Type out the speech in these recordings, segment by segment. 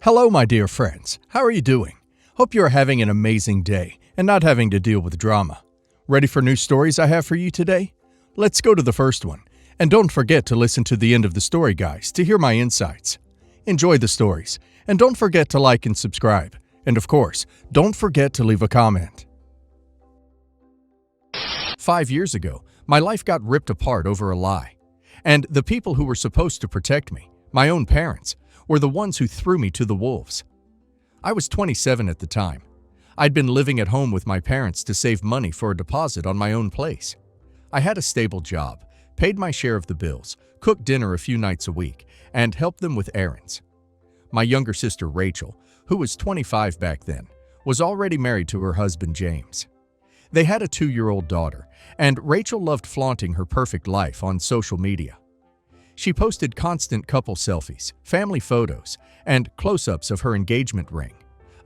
Hello, my dear friends. How are you doing? Hope you are having an amazing day and not having to deal with drama. Ready for new stories I have for you today? Let's go to the first one. And don't forget to listen to the end of the story, guys, to hear my insights. Enjoy the stories, and don't forget to like and subscribe. And of course, don't forget to leave a comment. 5 years ago, my life got ripped apart over a lie. And the people who were supposed to protect me, my own parents, were the ones who threw me to the wolves. I was 27 at the time. I'd been living at home with my parents to save money for a deposit on my own place. I had a stable job, paid my share of the bills, cooked dinner a few nights a week, and helped them with errands. My younger sister Rachel, who was 25 back then, was already married to her husband James. They had a 2-year-old daughter, and Rachel loved flaunting her perfect life on social media. She posted constant couple selfies, family photos, and close-ups of her engagement ring,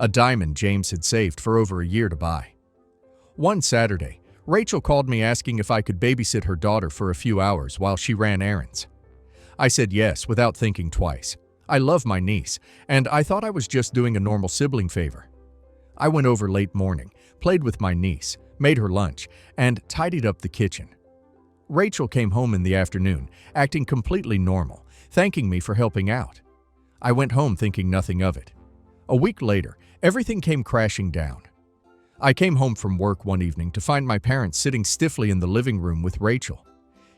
a diamond James had saved for over a year to buy. One Saturday, Rachel called me asking if I could babysit her daughter for a few hours while she ran errands. I said yes without thinking twice. I love my niece, and I thought I was just doing a normal sibling favor. I went over late morning, played with my niece, made her lunch, and tidied up the kitchen. Rachel came home in the afternoon, acting completely normal, thanking me for helping out. I went home thinking nothing of it. A week later, everything came crashing down. I came home from work one evening to find my parents sitting stiffly in the living room with Rachel.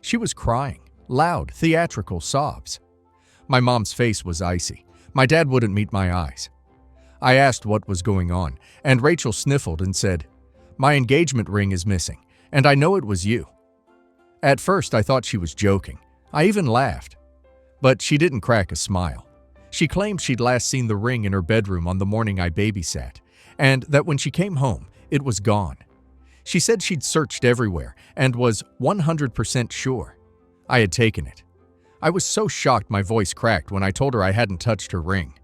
She was crying, loud, theatrical sobs. My mom's face was icy. My dad wouldn't meet my eyes. I asked what was going on, and Rachel sniffled and said, "My engagement ring is missing, and I know it was you." At first, I thought she was joking. I even laughed. But she didn't crack a smile. She claimed she'd last seen the ring in her bedroom on the morning I babysat, and that when she came home, it was gone. She said she'd searched everywhere and was 100% sure I had taken it. I was so shocked my voice cracked when I told her I hadn't touched her ring.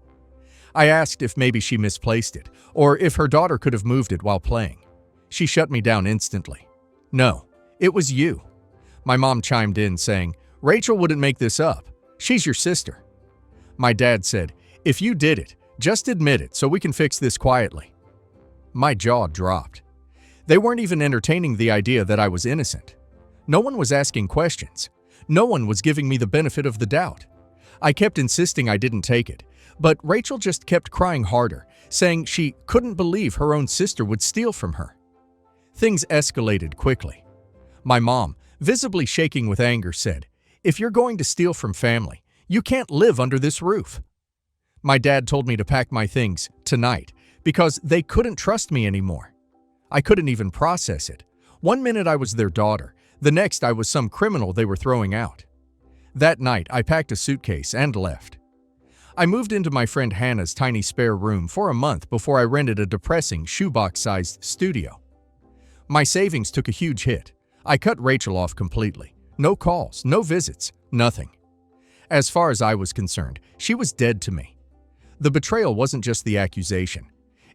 I asked if maybe she misplaced it, or if her daughter could have moved it while playing. She shut me down instantly. "No, it was you." My mom chimed in saying, "Rachel wouldn't make this up. She's your sister." My dad said, "If you did it, just admit it so we can fix this quietly." My jaw dropped. They weren't even entertaining the idea that I was innocent. No one was asking questions. No one was giving me the benefit of the doubt. I kept insisting I didn't take it, but Rachel just kept crying harder, saying she couldn't believe her own sister would steal from her. Things escalated quickly. My mom, visibly shaking with anger, said, "If you're going to steal from family, you can't live under this roof." My dad told me to pack my things tonight because they couldn't trust me anymore. I couldn't even process it. One minute I was their daughter, the next I was some criminal they were throwing out. That night, I packed a suitcase and left. I moved into my friend Hannah's tiny spare room for a month before I rented a depressing shoebox-sized studio. My savings took a huge hit. I cut Rachel off completely. No calls, no visits, nothing. As far as I was concerned, she was dead to me. The betrayal wasn't just the accusation.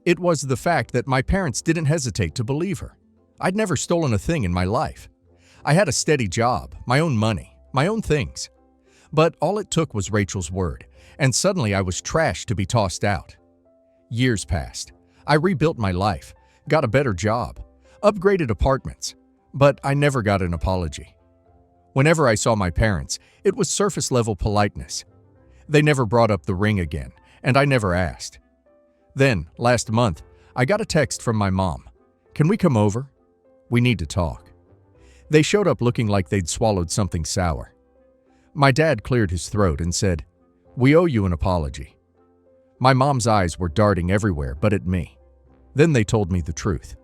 It was the fact that my parents didn't hesitate to believe her. I'd never stolen a thing in my life. I had a steady job, my own money, my own things. But all it took was Rachel's word, and suddenly I was trashed to be tossed out. Years passed. I rebuilt my life, got a better job, upgraded apartments, but I never got an apology. Whenever I saw my parents, it was surface-level politeness. They never brought up the ring again, and I never asked. Then, last month, I got a text from my mom. "Can we come over? We need to talk." They showed up looking like they'd swallowed something sour. My dad cleared his throat and said, "We owe you an apology." My mom's eyes were darting everywhere but at me. Then they told me the truth.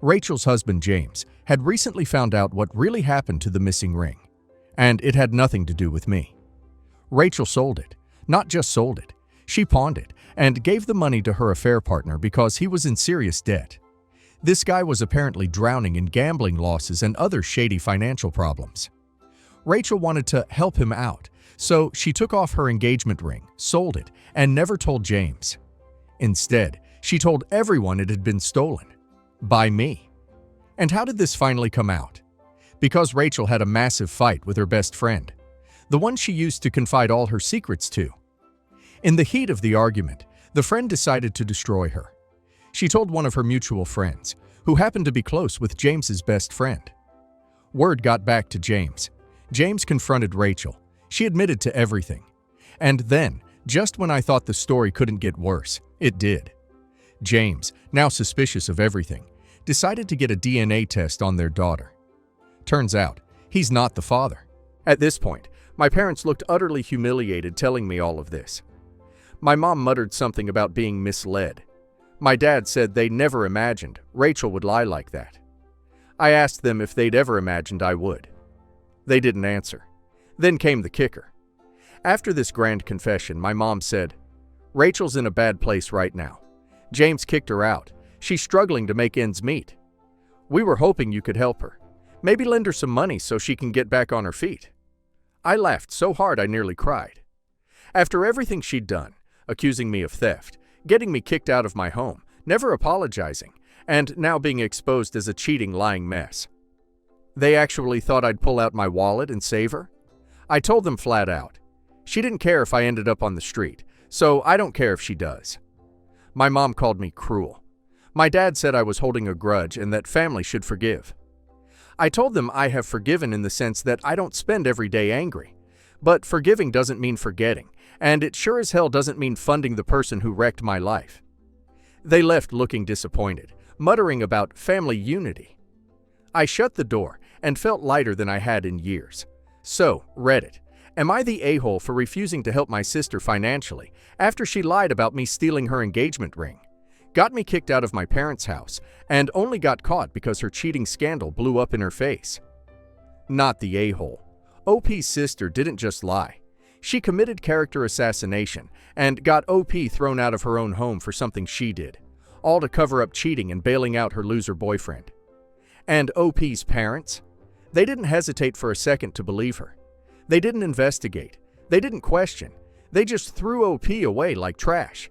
Rachel's husband, James, had recently found out what really happened to the missing ring, and it had nothing to do with me. Rachel sold it. Not just sold it. She pawned it and gave the money to her affair partner because he was in serious debt. This guy was apparently drowning in gambling losses and other shady financial problems. Rachel wanted to help him out, so she took off her engagement ring, sold it, and never told James. Instead, she told everyone it had been stolen. By me. And how did this finally come out? Because Rachel had a massive fight with her best friend, the one she used to confide all her secrets to. In the heat of the argument, the friend decided to destroy her. She told one of her mutual friends, who happened to be close with James's best friend. Word got back to James. James confronted Rachel. She admitted to everything. And then, just when I thought the story couldn't get worse, it did. James, now suspicious of everything, decided to get a DNA test on their daughter. Turns out, he's not the father. At this point, my parents looked utterly humiliated telling me all of this. My mom muttered something about being misled. My dad said they never imagined Rachel would lie like that. I asked them if they'd ever imagined I would. They didn't answer. Then came the kicker. After this grand confession, my mom said, "Rachel's in a bad place right now. James kicked her out. She's struggling to make ends meet. We were hoping you could help her. Maybe lend her some money so she can get back on her feet." I laughed so hard I nearly cried. After everything she'd done, accusing me of theft, getting me kicked out of my home, never apologizing, and now being exposed as a cheating, lying mess. They actually thought I'd pull out my wallet and save her? I told them flat out. She didn't care if I ended up on the street, so I don't care if she does. My mom called me cruel. My dad said I was holding a grudge and that family should forgive. I told them I have forgiven in the sense that I don't spend every day angry. But forgiving doesn't mean forgetting, and it sure as hell doesn't mean funding the person who wrecked my life. They left looking disappointed, muttering about family unity. I shut the door and felt lighter than I had in years. So, Reddit, am I the a-hole for refusing to help my sister financially after she lied about me stealing her engagement ring? Got me kicked out of my parents' house, and only got caught because her cheating scandal blew up in her face. Not the a-hole. OP's sister didn't just lie. She committed character assassination and got OP thrown out of her own home for something she did, all to cover up cheating and bailing out her loser boyfriend. And OP's parents? They didn't hesitate for a second to believe her. They didn't investigate. They didn't question. They just threw OP away like trash.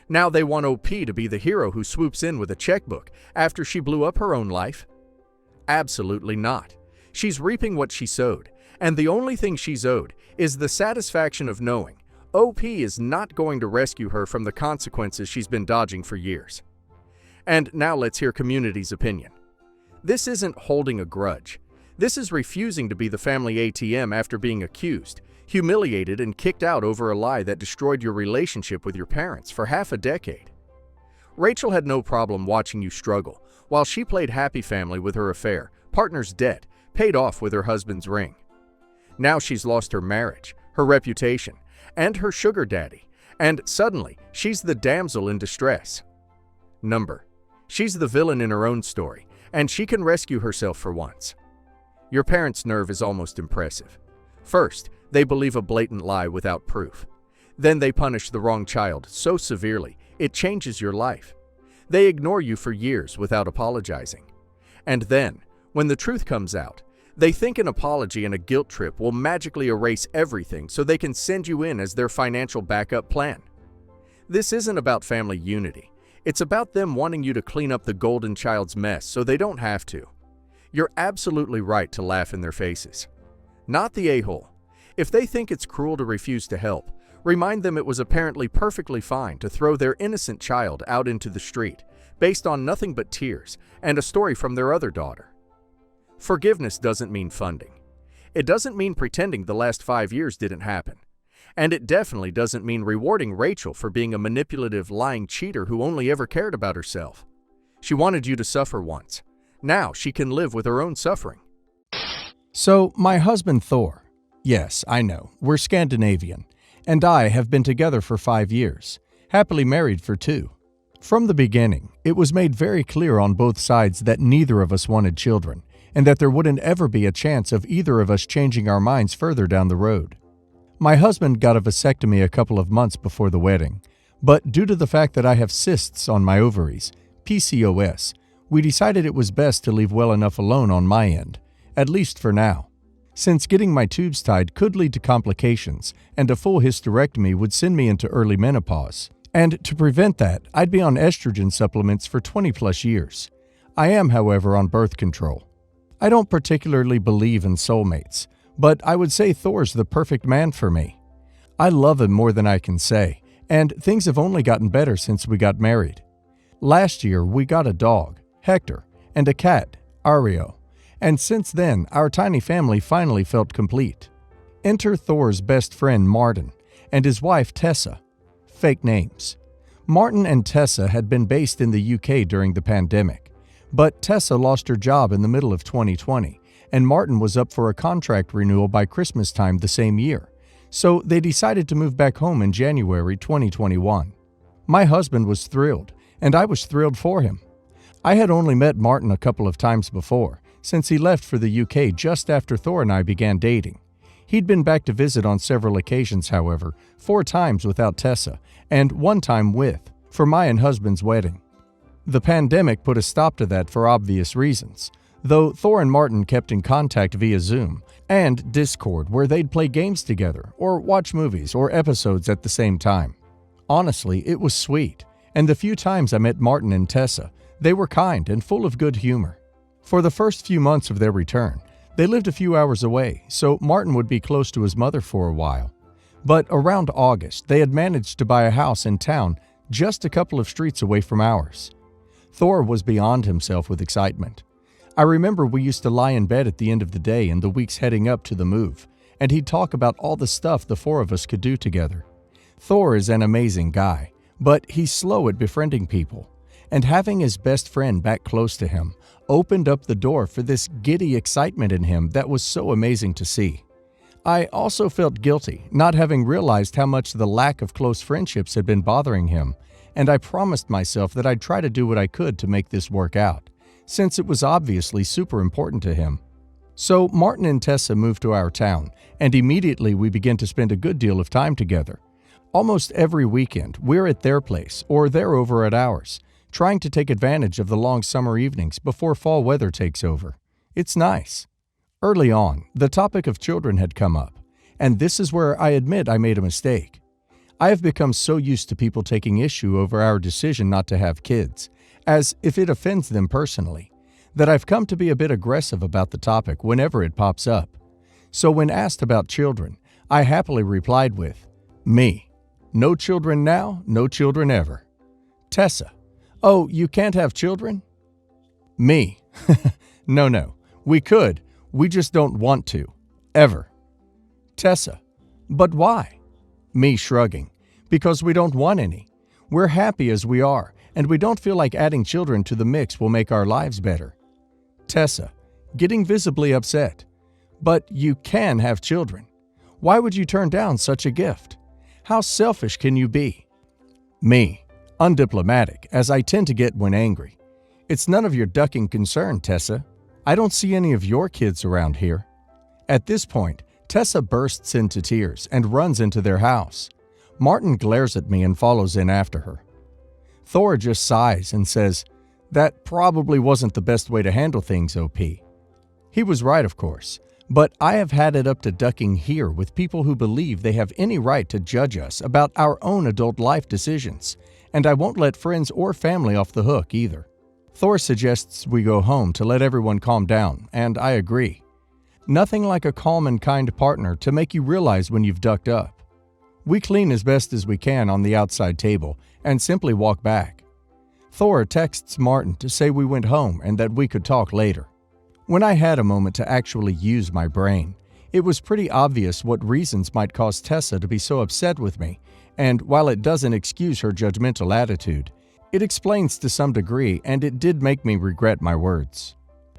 Now they want OP to be the hero who swoops in with a checkbook after she blew up her own life? Absolutely not. She's reaping what she sowed, and the only thing she's owed is the satisfaction of knowing OP is not going to rescue her from the consequences she's been dodging for years. And now let's hear community's opinion. This isn't holding a grudge. This is refusing to be the family ATM after being accused, humiliated, and kicked out over a lie that destroyed your relationship with your parents for half a decade. Rachel had no problem watching you struggle while she played happy family with her affair, partner's debt, paid off with her husband's ring. Now she's lost her marriage, her reputation, and her sugar daddy, and suddenly she's the damsel in distress. She's the villain in her own story, and she can rescue herself for once. Your parents' nerve is almost impressive. First, they believe a blatant lie without proof. Then they punish the wrong child so severely, it changes your life. They ignore you for years without apologizing. And then, when the truth comes out, they think an apology and a guilt trip will magically erase everything so they can send you in as their financial backup plan. This isn't about family unity. It's about them wanting you to clean up the golden child's mess so they don't have to. You're absolutely right to laugh in their faces. Not the a-hole. If they think it's cruel to refuse to help, remind them it was apparently perfectly fine to throw their innocent child out into the street, based on nothing but tears and a story from their other daughter. Forgiveness doesn't mean funding. It doesn't mean pretending the last 5 years didn't happen. And it definitely doesn't mean rewarding Rachel for being a manipulative, lying cheater who only ever cared about herself. She wanted you to suffer once. Now she can live with her own suffering. So, my husband Thor, yes, I know, we're Scandinavian, and I have been together for 5 years, happily married for 2. From the beginning, it was made very clear on both sides that neither of us wanted children, and that there wouldn't ever be a chance of either of us changing our minds further down the road. My husband got a vasectomy a couple of months before the wedding, but due to the fact that I have cysts on my ovaries, PCOS, we decided it was best to leave well enough alone on my end, at least for now, since getting my tubes tied could lead to complications and a full hysterectomy would send me into early menopause. And to prevent that, I'd be on estrogen supplements for 20 plus years. I am, however, on birth control. I don't particularly believe in soulmates, but I would say Thor's the perfect man for me. I love him more than I can say, and things have only gotten better since we got married. Last year, we got a dog, Hector, and a cat, Ario, and since then, our tiny family finally felt complete. Enter Thor's best friend, Martin, and his wife, Tessa. Fake names. Martin and Tessa had been based in the UK during the pandemic, but Tessa lost her job in the middle of 2020, and Martin was up for a contract renewal by Christmas time the same year, so they decided to move back home in January 2021. My husband was thrilled, and I was thrilled for him. I had only met Martin a couple of times before, since he left for the UK just after Thor and I began dating. He'd been back to visit on several occasions, however, 4 times without Tessa, and 1 time with, for my and husband's wedding. The pandemic put a stop to that for obvious reasons, though Thor and Martin kept in contact via Zoom and Discord, where they'd play games together or watch movies or episodes at the same time. Honestly, it was sweet, and the few times I met Martin and Tessa, they were kind and full of good humor. For the first few months of their return, they lived a few hours away, so Martin would be close to his mother for a while. But around August, they had managed to buy a house in town just a couple of streets away from ours. Thor was beyond himself with excitement. I remember we used to lie in bed at the end of the day in the weeks heading up to the move, and he'd talk about all the stuff the 4 of us could do together. Thor is an amazing guy, but he's slow at befriending people, and having his best friend back close to him opened up the door for this giddy excitement in him that was so amazing to see. I also felt guilty, not having realized how much the lack of close friendships had been bothering him, and I promised myself that I'd try to do what I could to make this work out, since it was obviously super important to him. So Martin and Tessa moved to our town, and immediately we began to spend a good deal of time together. Almost every weekend, we're at their place or they're over at ours, trying to take advantage of the long summer evenings before fall weather takes over. It's nice. Early on, the topic of children had come up, and this is where I admit I made a mistake. I have become so used to people taking issue over our decision not to have kids, as if it offends them personally, that I've come to be a bit aggressive about the topic whenever it pops up. So when asked about children, I happily replied with, "Me. No children now, no children ever." Tessa. "Oh, you can't have children?" Me. No. We could. We just don't want to. Ever. Tessa. "But why?" Me shrugging. "Because we don't want any. We're happy as we are, and we don't feel like adding children to the mix will make our lives better." Tessa, getting visibly upset. "But you can have children. Why would you turn down such a gift? How selfish can you be?" Me, undiplomatic, as I tend to get when angry. "It's none of your ducking concern, Tessa. I don't see any of your kids around here." At this point, Tessa bursts into tears and runs into their house. Martin glares at me and follows in after her. Thor just sighs and says, "That probably wasn't the best way to handle things, OP." He was right, of course, but I have had it up to ducking here with people who believe they have any right to judge us about our own adult life decisions, and I won't let friends or family off the hook either. Thor suggests we go home to let everyone calm down, and I agree. Nothing like a calm and kind partner to make you realize when you've ducked up. We clean as best as we can on the outside table and simply walk back. Thor texts Martin to say we went home and that we could talk later. When I had a moment to actually use my brain, it was pretty obvious what reasons might cause Tessa to be so upset with me, and while it doesn't excuse her judgmental attitude, it explains to some degree, and it did make me regret my words.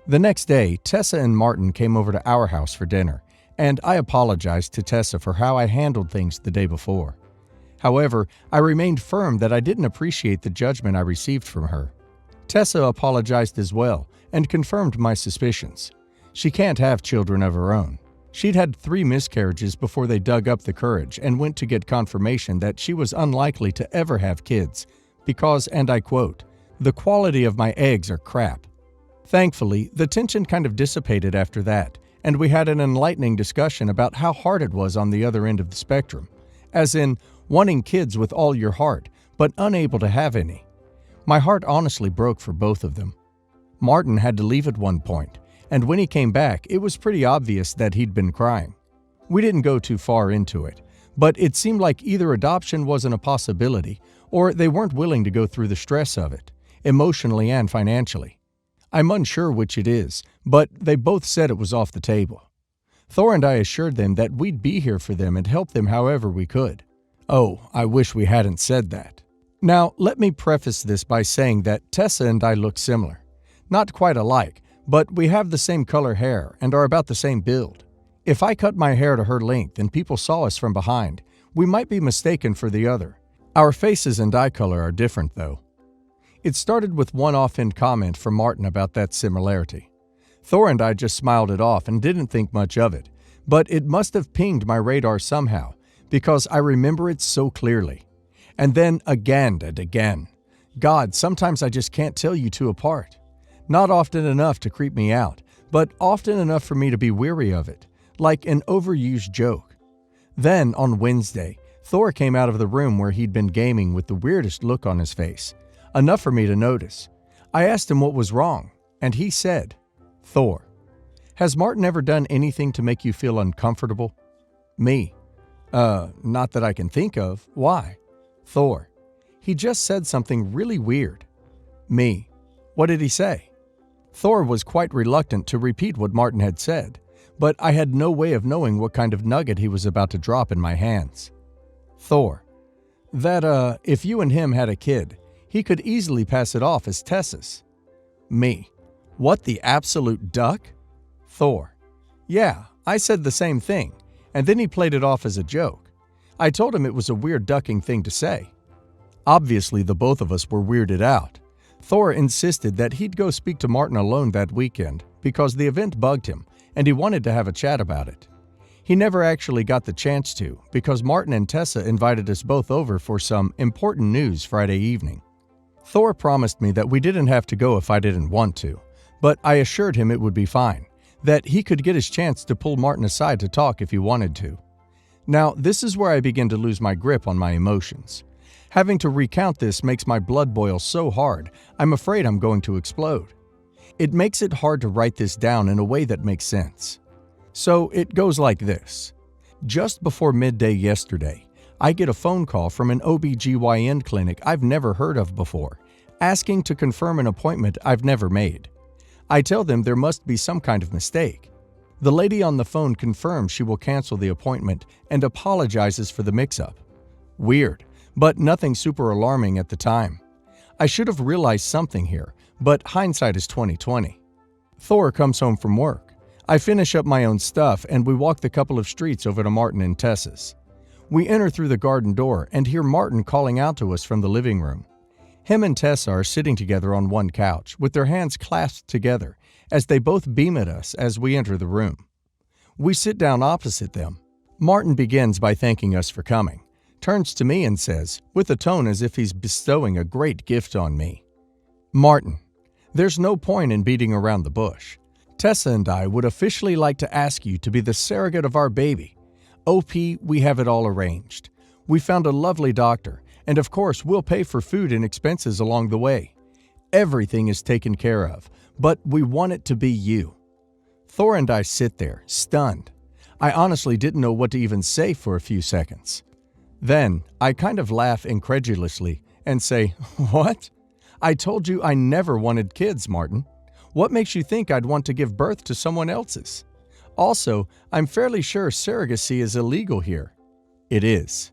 The next day, Tessa and Martin came over to our house for dinner, and I apologized to Tessa for how I handled things the day before. However, I remained firm that I didn't appreciate the judgment I received from her. Tessa apologized as well and confirmed my suspicions. She can't have children of her own. She'd had 3 miscarriages before they dug up the courage and went to get confirmation that she was unlikely to ever have kids because, and I quote, "the quality of my eggs are crap." Thankfully, the tension kind of dissipated after that, and we had an enlightening discussion about how hard it was on the other end of the spectrum, as in wanting kids with all your heart, but unable to have any. My heart honestly broke for both of them. Martin had to leave at one point, and when he came back, it was pretty obvious that he'd been crying. We didn't go too far into it, but it seemed like either adoption wasn't a possibility or they weren't willing to go through the stress of it, emotionally and financially. I'm unsure which it is, but they both said it was off the table. Thor and I assured them that we'd be here for them and help them however we could. Oh, I wish we hadn't said that. Now, let me preface this by saying that Tessa and I look similar. Not quite alike, but we have the same color hair and are about the same build. If I cut my hair to her length and people saw us from behind, we might be mistaken for the other. Our faces and eye color are different, though. It started with one offhand comment from Martin about that similarity. Thor and I just smiled it off and didn't think much of it, but it must have pinged my radar somehow, because I remember it so clearly. And then again and again. God, sometimes I just can't tell you two apart. Not often enough to creep me out, but often enough for me to be weary of it, like an overused joke. Then, on Wednesday, Thor came out of the room where he'd been gaming with the weirdest look on his face, enough for me to notice. I asked him what was wrong, and he said, "Thor, has Martin ever done anything to make you feel uncomfortable?" Me. Not that I can think of. Why? Thor. He just said something really weird. Me. What did he say? Thor was quite reluctant to repeat what Martin had said, but I had no way of knowing what kind of nugget he was about to drop in my hands. Thor. That, if you and him had a kid, he could easily pass it off as Tessa's. Me. What the absolute duck? Thor. Yeah, I said the same thing, and then he played it off as a joke. I told him it was a weird ducking thing to say. Obviously, the both of us were weirded out. Thor insisted that he'd go speak to Martin alone that weekend because the event bugged him and he wanted to have a chat about it. He never actually got the chance to because Martin and Tessa invited us both over for some important news Friday evening. Thor promised me that we didn't have to go if I didn't want to, but I assured him it would be fine, that he could get his chance to pull Martin aside to talk if he wanted to. Now, this is where I begin to lose my grip on my emotions. Having to recount this makes my blood boil so hard, I'm afraid I'm going to explode. It makes it hard to write this down in a way that makes sense. So it goes like this. Just before midday yesterday, I get a phone call from an OB/GYN clinic I've never heard of before, asking to confirm an appointment I've never made. I tell them there must be some kind of mistake. The lady on the phone confirms she will cancel the appointment and apologizes for the mix-up. Weird, but nothing super alarming at the time. I should have realized something here, but hindsight is 20/20. Thor comes home from work. I finish up my own stuff and we walk the couple of streets over to Martin and Tessa's. We enter through the garden door and hear Martin calling out to us from the living room. Him and Tessa are sitting together on one couch with their hands clasped together as they both beam at us as we enter the room. We sit down opposite them. Martin begins by thanking us for coming, turns to me and says, with a tone as if he's bestowing a great gift on me, "Martin, there's no point in beating around the bush. Tessa and I would officially like to ask you to be the surrogate of our baby. OP, we have it all arranged. We found a lovely doctor, and of course we'll pay for food and expenses along the way. Everything is taken care of, but we want it to be you." Thor and I sit there, stunned. I honestly didn't know what to even say for a few seconds. Then, I kind of laugh incredulously and say, "What? I told you I never wanted kids, Martin. What makes you think I'd want to give birth to someone else's? Also, I'm fairly sure surrogacy is illegal here." It is.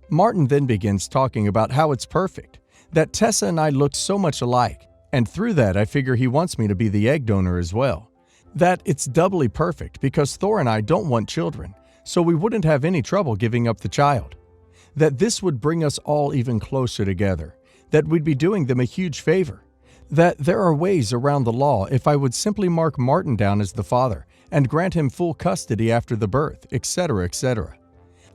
Martin then begins talking about how it's perfect, that Tessa and I looked so much alike, and through that I figure he wants me to be the egg donor as well. That it's doubly perfect because Thor and I don't want children, so we wouldn't have any trouble giving up the child. That this would bring us all even closer together, that we'd be doing them a huge favor, that there are ways around the law if I would simply mark Martin down as the father and grant him full custody after the birth, etc., etc.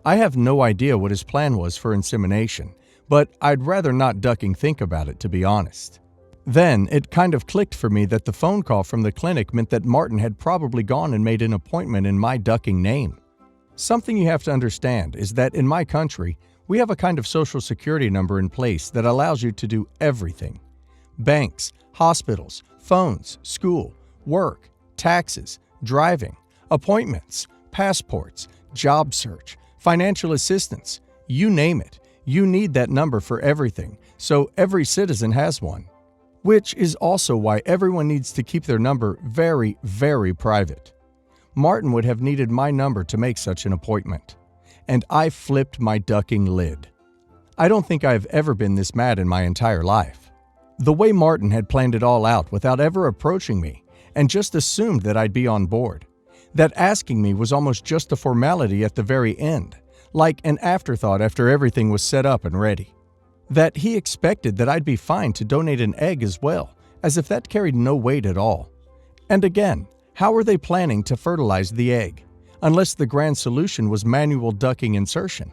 I have no idea what his plan was for insemination, but I'd rather not ducking think about it, to be honest. Then it kind of clicked for me that the phone call from the clinic meant that Martin had probably gone and made an appointment in my ducking name. Something you have to understand is that in my country, we have a kind of social security number in place that allows you to do everything. Banks, hospitals, phones, school, work, taxes, driving, appointments, passports, job search, financial assistance, you name it. You need that number for everything, so every citizen has one. Which is also why everyone needs to keep their number very, very private. Martin would have needed my number to make such an appointment. And I flipped my ducking lid. I don't think I've ever been this mad in my entire life. The way Martin had planned it all out without ever approaching me and just assumed that I'd be on board. That asking me was almost just a formality at the very end, like an afterthought after everything was set up and ready. That he expected that I'd be fine to donate an egg as well, as if that carried no weight at all. And again, how were they planning to fertilize the egg, unless the grand solution was manual ducking insertion?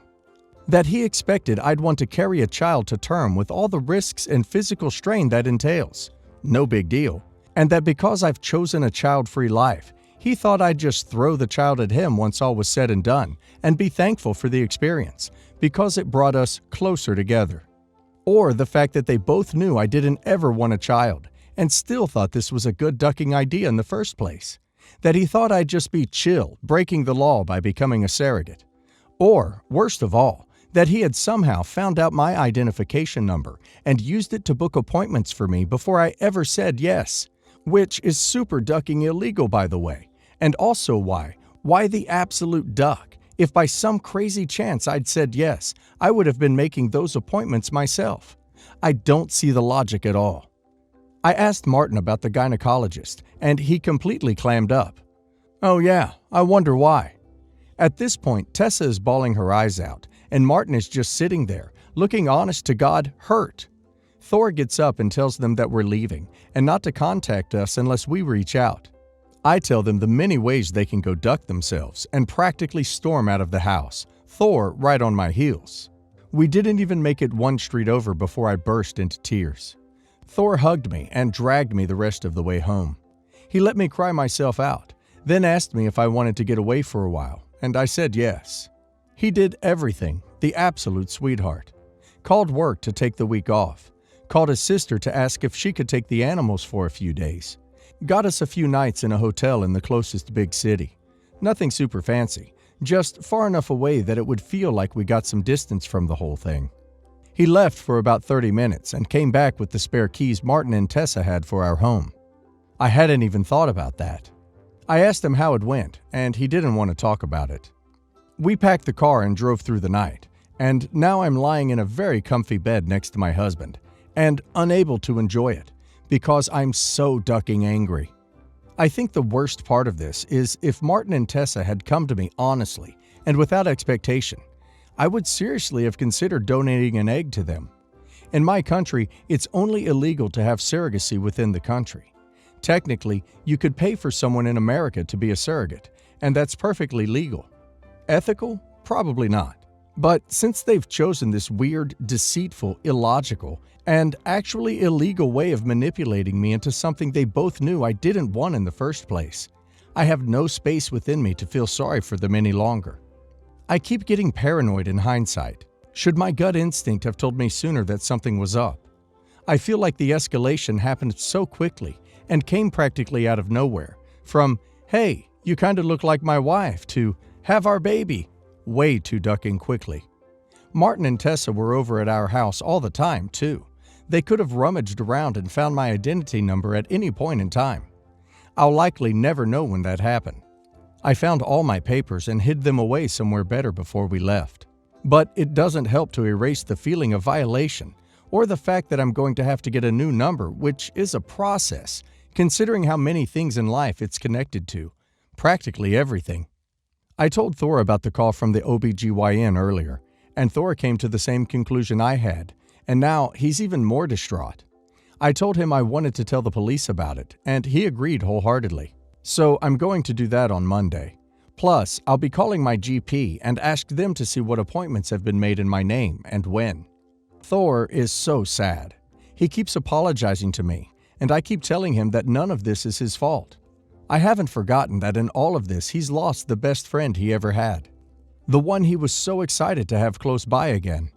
That he expected I'd want to carry a child to term with all the risks and physical strain that entails. No big deal. And that because I've chosen a child-free life, he thought I'd just throw the child at him once all was said and done, and be thankful for the experience, because it brought us closer together. Or the fact that they both knew I didn't ever want a child, and still thought this was a good ducking idea in the first place. That he thought I'd just be chill, breaking the law by becoming a surrogate. Or, worst of all, that he had somehow found out my identification number and used it to book appointments for me before I ever said yes. Which is super ducking illegal, by the way. And also why the absolute duck? If by some crazy chance I'd said yes, I would have been making those appointments myself. I don't see the logic at all. I asked Martin about the gynecologist, and he completely clammed up. Oh yeah, I wonder why. At this point, Tessa is bawling her eyes out, and Martin is just sitting there, looking honest to God hurt. Thor gets up and tells them that we're leaving, and not to contact us unless we reach out. I tell them the many ways they can go duck themselves and practically storm out of the house, Thor right on my heels. We didn't even make it one street over before I burst into tears. Thor hugged me and dragged me the rest of the way home. He let me cry myself out, then asked me if I wanted to get away for a while, and I said yes. He did everything, the absolute sweetheart. Called work to take the week off. Called his sister to ask if she could take the animals for a few days. Got us a few nights in a hotel in the closest big city. Nothing super fancy, just far enough away that it would feel like we got some distance from the whole thing. He left for about 30 minutes and came back with the spare keys Martin and Tessa had for our home. I hadn't even thought about that. I asked him how it went, and he didn't want to talk about it. We packed the car and drove through the night, and now I'm lying in a very comfy bed next to my husband, and unable to enjoy it, because I'm so ducking angry. I think the worst part of this is if Martin and Tessa had come to me honestly and without expectation, I would seriously have considered donating an egg to them. In my country, it's only illegal to have surrogacy within the country. Technically, you could pay for someone in America to be a surrogate, and that's perfectly legal. Ethical? Probably not. But since they've chosen this weird, deceitful, illogical, and actually illegal way of manipulating me into something they both knew I didn't want in the first place, I have no space within me to feel sorry for them any longer. I keep getting paranoid in hindsight. Should my gut instinct have told me sooner that something was up? I feel like the escalation happened so quickly and came practically out of nowhere. From, hey, you kind of look like my wife, to, have our baby. Way too ducking quickly. Martin and Tessa were over at our house all the time, too. They could have rummaged around and found my identity number at any point in time. I'll likely never know when that happened. I found all my papers and hid them away somewhere better before we left. But it doesn't help to erase the feeling of violation, or the fact that I'm going to have to get a new number, which is a process, considering how many things in life it's connected to. Practically everything. I told Thor about the call from the OBGYN earlier, and Thor came to the same conclusion I had, and now he's even more distraught. I told him I wanted to tell the police about it, and he agreed wholeheartedly. So I'm going to do that on Monday. Plus, I'll be calling my GP and ask them to see what appointments have been made in my name and when. Thor is so sad. He keeps apologizing to me, and I keep telling him that none of this is his fault. I haven't forgotten that in all of this he's lost the best friend he ever had. The one he was so excited to have close by again.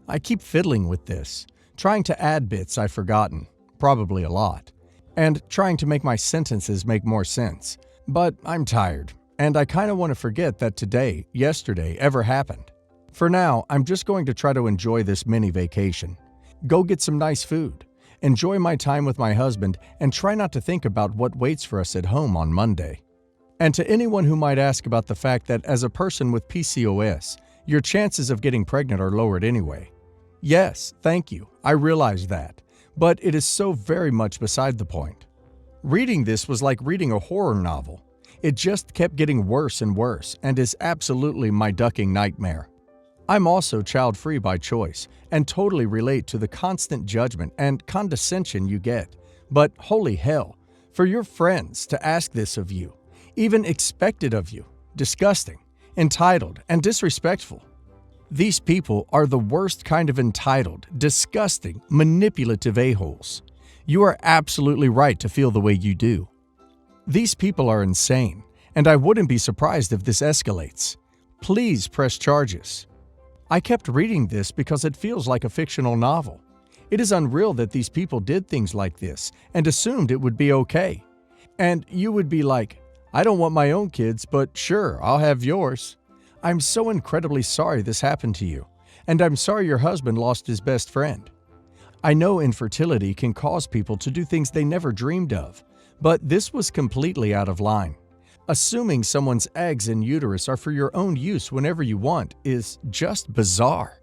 I keep fiddling with this, trying to add bits I've forgotten, probably a lot, and trying to make my sentences make more sense. But I'm tired. and I kind of want to forget that today, yesterday, ever happened. For now, I'm just going to try to enjoy this mini vacation. Go get some nice food, enjoy my time with my husband, and try not to think about what waits for us at home on Monday. And to anyone who might ask about the fact that as a person with PCOS, your chances of getting pregnant are lowered anyway. Yes, thank you, I realize that, but it is so very much beside the point. Reading this was like reading a horror novel. It just kept getting worse and worse and is absolutely my ducking nightmare. I'm also child-free by choice and totally relate to the constant judgment and condescension you get. But holy hell, for your friends to ask this of you, even expect it of you, disgusting, entitled, and disrespectful. These people are the worst kind of entitled, disgusting, manipulative a-holes. You are absolutely right to feel the way you do. These people are insane, and I wouldn't be surprised if this escalates. Please press charges. I kept reading this because it feels like a fictional novel. It is unreal that these people did things like this and assumed it would be okay. And you would be like, I don't want my own kids, but sure, I'll have yours. I'm so incredibly sorry this happened to you, and I'm sorry your husband lost his best friend. I know infertility can cause people to do things they never dreamed of, but this was completely out of line. Assuming someone's eggs and uterus are for your own use whenever you want is just bizarre.